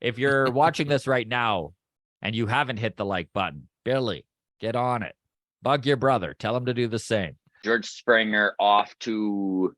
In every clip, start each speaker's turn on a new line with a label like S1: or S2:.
S1: If you're watching this right now and you haven't hit the like button, Billy, get on it. Bug your brother. Tell him to do the same.
S2: George Springer off to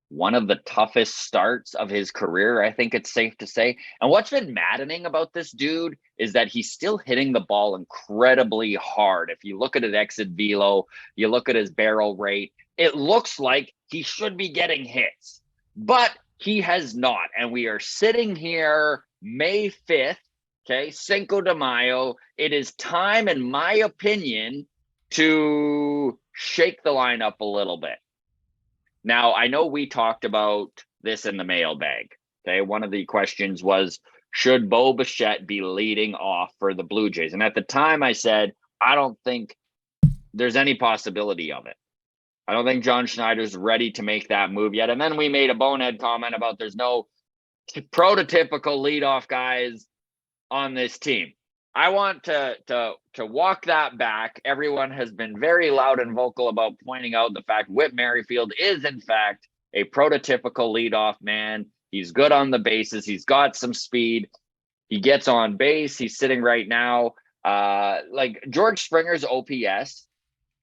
S2: one of the toughest starts of his career, I think it's safe to say. And what's been maddening about this dude is that he's still hitting the ball incredibly hard. If you look at his exit velo, you look at his barrel rate, it looks like he should be getting hits, but he has not. And we are sitting here May 5th, okay, Cinco de Mayo. It is time, in my opinion, to shake the lineup a little bit. Now, I know we talked about this in the mailbag. Okay. One of the questions was, should Bo Bichette be leading off for the Blue Jays? And at the time I said, I don't think there's any possibility of it. I don't think John Schneider's ready to make that move yet. And then we made a bonehead comment about there's no prototypical leadoff guys on this team. I want to walk that back. Everyone has been very loud and vocal about pointing out the fact Whit Merrifield is, in fact, a prototypical leadoff man. He's good on the bases. He's got some speed. He gets on base. He's sitting right now. Like George Springer's OPS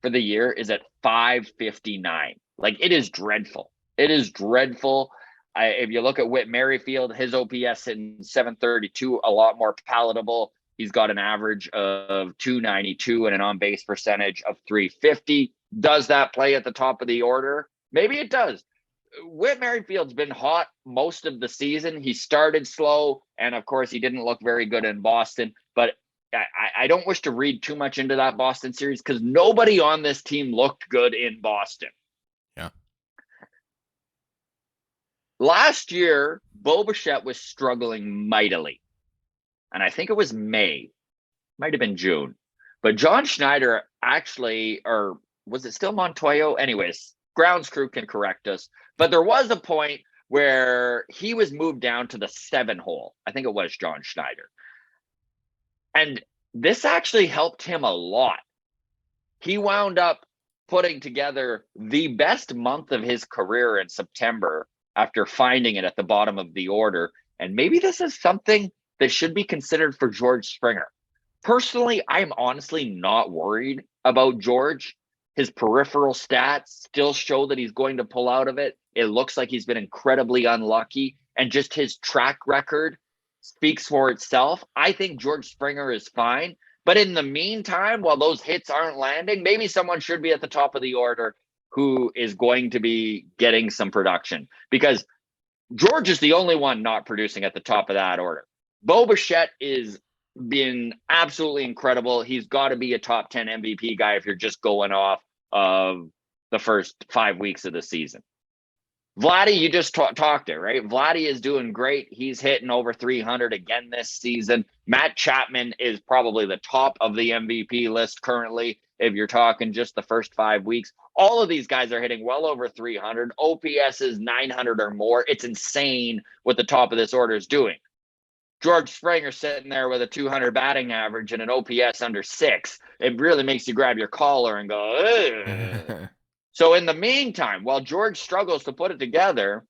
S2: for the year is at 559. Like, it is dreadful. It is dreadful. If you look at Whit Merrifield, his OPS in 732, a lot more palatable. He's got an average of 292 and an on-base percentage of 350. Does that play at the top of the order? Maybe it does. Whit Merrifield's been hot most of the season. He started slow, and of course, he didn't look very good in Boston. But I don't wish to read too much into that Boston series because nobody on this team looked good in Boston.
S3: Yeah.
S2: Last year, Bo Bichette was struggling mightily. And I think it was May, might have been June. But John Schneider actually, or was it still Montoyo? Anyways, grounds crew can correct us. But there was a point where he was moved down to the 7 hole. I think it was John Schneider. And this actually helped him a lot. He wound up putting together the best month of his career in September after finding it at the bottom of the order. And maybe this is something that should be considered for George Springer. Personally, I'm honestly not worried about George. His peripheral stats still show that he's going to pull out of it. It looks like he's been incredibly unlucky, and just his track record speaks for itself. I think George Springer is fine. But in the meantime, while those hits aren't landing, maybe someone should be at the top of the order who is going to be getting some production, because George is the only one not producing at the top of that order. Bo Bichette is been absolutely incredible. He's got to be a top 10 MVP guy if you're just going off of the first 5 weeks of the season. Vladdy, you just talked it, right? Vladdy is doing great. He's hitting over 300 again this season. Matt Chapman is probably the top of the MVP list currently if you're talking just the first 5 weeks. All of these guys are hitting well over 300. OPS is 900 or more. It's insane what the top of this order is doing. George Springer sitting there with a 200 batting average and an OPS under 6. It really makes you grab your collar and go, ugh. So in the meantime, while George struggles to put it together,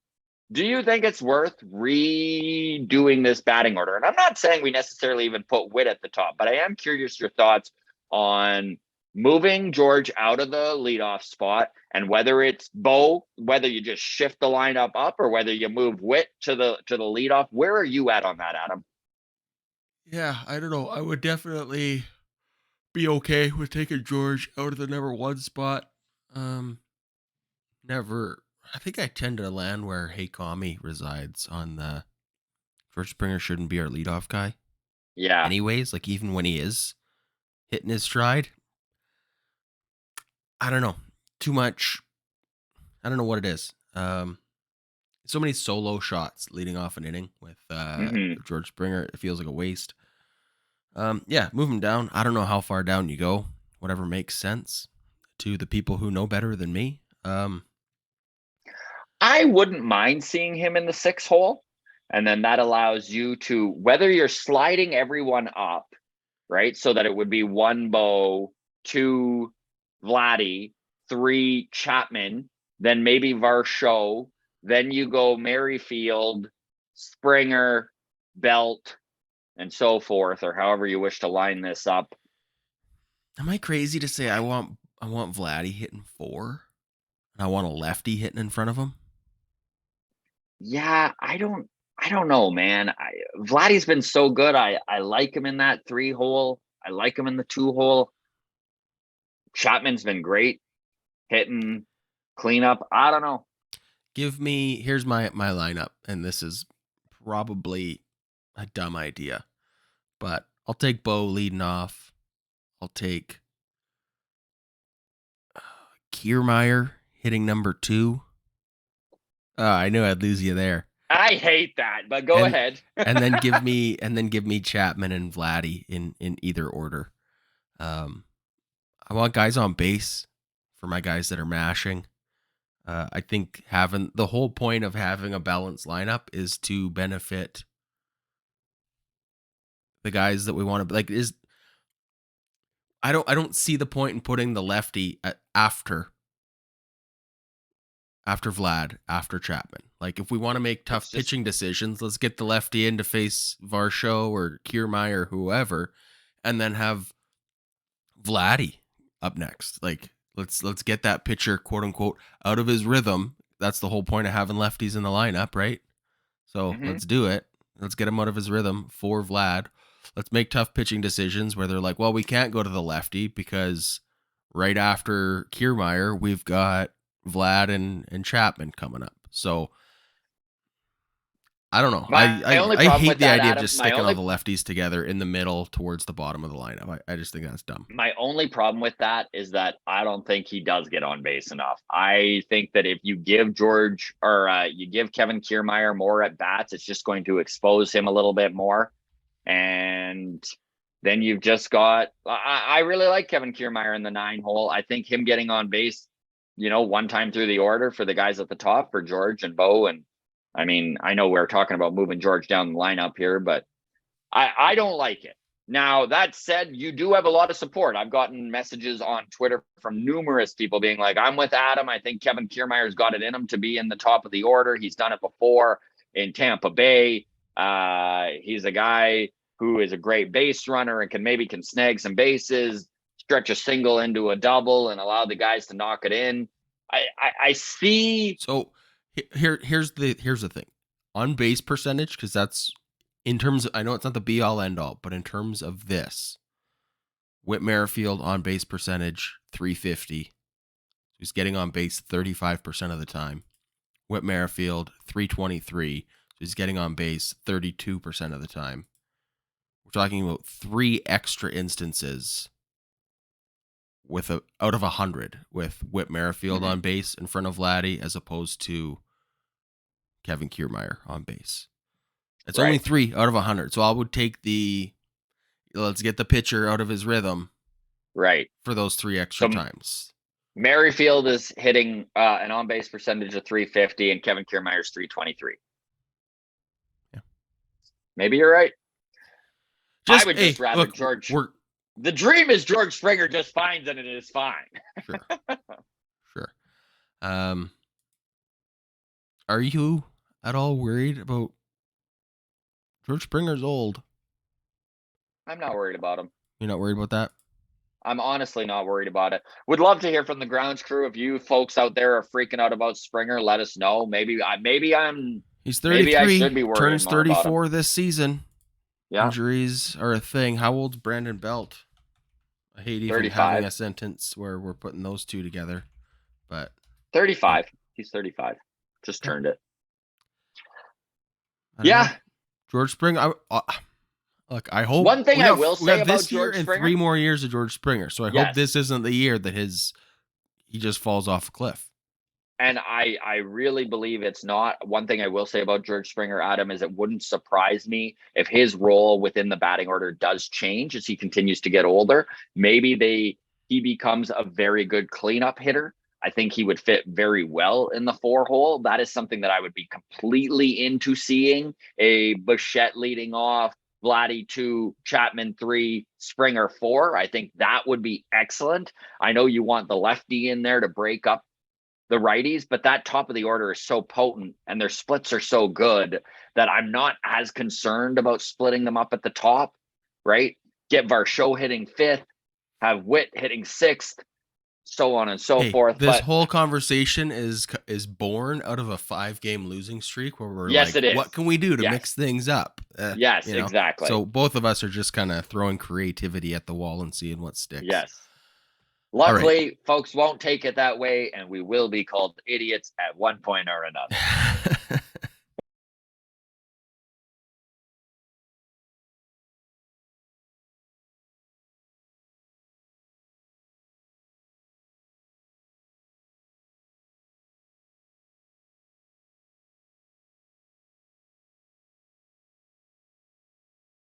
S2: do you think it's worth redoing this batting order? And I'm not saying we necessarily even put Whit at the top, but I am curious your thoughts on moving George out of the leadoff spot, and whether it's Bo, whether you just shift the lineup up or whether you move Whit to the leadoff. Where are you at on that, Adam?
S3: Yeah, I don't know. I would definitely be okay with taking George out of the number 1 spot. Never. I think I tend to land where Hayekami resides on the George Springer shouldn't be our leadoff guy.
S2: Yeah.
S3: Anyways, like even when he is hitting his stride, I don't know. Too much. I don't know what it is. So many solo shots leading off an inning with George Springer. It feels like a waste. Yeah, move him down. I don't know how far down you go. Whatever makes sense to the people who know better than me.
S2: I wouldn't mind seeing him in the 6 hole. And then that allows you to, whether you're sliding everyone up, right? So that it would be 1 Bo, 2 Vladdy, 3 Chapman, then maybe Varsho, then you go Merrifield, Springer, Belt, and so forth, or however you wish to line this up.
S3: Am I crazy to say I want Vladdy hitting 4? And I want a lefty hitting in front of him?
S2: Yeah, I don't know, man. Vladdy's been so good. I like him in that 3-hole. I like him in the 2-hole. Chapman's been great hitting cleanup. I don't know.
S3: Here's my lineup, and this is probably a dumb idea, but I'll take Bo leading off. I'll take Kiermaier hitting number 2. Oh, I knew I'd lose you there.
S2: I hate that, but go ahead.
S3: and then give me Chapman and Vladdy in either order. I want guys on base for my guys that are mashing. I think having the whole point of having a balanced lineup is to benefit the guys that we want to like. I don't see the point in putting the lefty after Vlad, after Chapman. Like, if we want to make tough pitching decisions, let's get the lefty in to face Varsho or Kiermaier or whoever, and then have Vladdy up next. Like, let's get that pitcher, quote unquote, out of his rhythm. That's the whole point of having lefties in the lineup, right? So let's do it. Let's get him out of his rhythm for Vlad. Let's make tough pitching decisions where they're like, well, we can't go to the lefty because right after Kiermaier, we've got Vlad and Chapman coming up. So I don't know. I hate the idea of just sticking all the lefties together in the middle towards the bottom of the lineup. I just think that's dumb.
S2: My only problem with that is that I don't think he does get on base enough. I think that if you give George or you give Kevin Kiermaier more at bats, it's just going to expose him a little bit more. And then you've just got, I really like Kevin Kiermaier in the 9-hole. I think him getting on base, one time through the order for the guys at the top, for George and Bo. And I mean, I know we're talking about moving George down the lineup here, but I don't like it. Now, that said, you do have a lot of support. I've gotten messages on Twitter from numerous people being like, I'm with Adam. I think Kevin Kiermaier's got it in him to be in the top of the order. He's done it before in Tampa Bay. He's a guy who is a great base runner and can snag some bases, stretch a single into a double, and allow the guys to knock it in. I see.
S3: So here's the thing. On base percentage, because that's in terms of, I know it's not the be all end all, but in terms of this, Whit Merrifield on base percentage 350. He's getting on base 35% of the time. Whit Merrifield 323. He's getting on base 32% of the time. We're talking about 3 extra instances out of 100 with Whit Merrifield on base in front of Vladdy as opposed to Kevin Kiermaier on base. It's only 3 out of 100. So I would take let's get the pitcher out of his rhythm.
S2: Right.
S3: For those 3 extra times.
S2: Merrifield is hitting an on-base percentage of 350 and Kevin Kiermaier's 323.
S3: Yeah.
S2: Maybe you're right. I would just rather George. The dream is George Springer just finds it and it is fine.
S3: Sure. Are you at all worried about George Springer's old?
S2: I'm not worried about him.
S3: You're not worried about that?
S2: I'm honestly not worried about it. Would love to hear from the grounds crew. If you folks out there are freaking out about Springer, let us know. Maybe I'm.
S3: He's 33.
S2: Maybe I should be worried.
S3: Turns 34 this season.
S2: Yeah.
S3: Injuries are a thing. How old's Brandon Belt? I hate even
S2: 35.
S3: having a sentence where we're putting those two together. But
S2: 35. He's 35. Just turned it.
S3: Yeah. Know. George Springer. Look, I hope.
S2: One thing I will say about
S3: this year
S2: George
S3: and
S2: Springer,
S3: 3 more years of George Springer. So I hope this isn't the year that he just falls off a cliff.
S2: And I really believe it's not. One thing I will say about George Springer, Adam, is it wouldn't surprise me if his role within the batting order does change as he continues to get older. Maybe he becomes a very good cleanup hitter. I think he would fit very well in the 4-hole. That is something that I would be completely into seeing. A Bichette leading off, Vladdy 2, Chapman 3, Springer 4. I think that would be excellent. I know you want the lefty in there to break up the righties, but that top of the order is so potent and their splits are so good that I'm not as concerned about splitting them up at the top, right? Get Varsho hitting 5th, have Witt hitting 6th, so on and so forth.
S3: This
S2: But
S3: whole conversation is born out of a 5-game losing streak where we're
S2: yes,
S3: like,
S2: it is.
S3: what can we do to
S2: Yes.
S3: mix things up?
S2: Yes, exactly.
S3: So both of us are just kind of throwing creativity at the wall and seeing what sticks.
S2: Yes. Luckily, folks won't take it that way, and we will be called idiots at one point or another.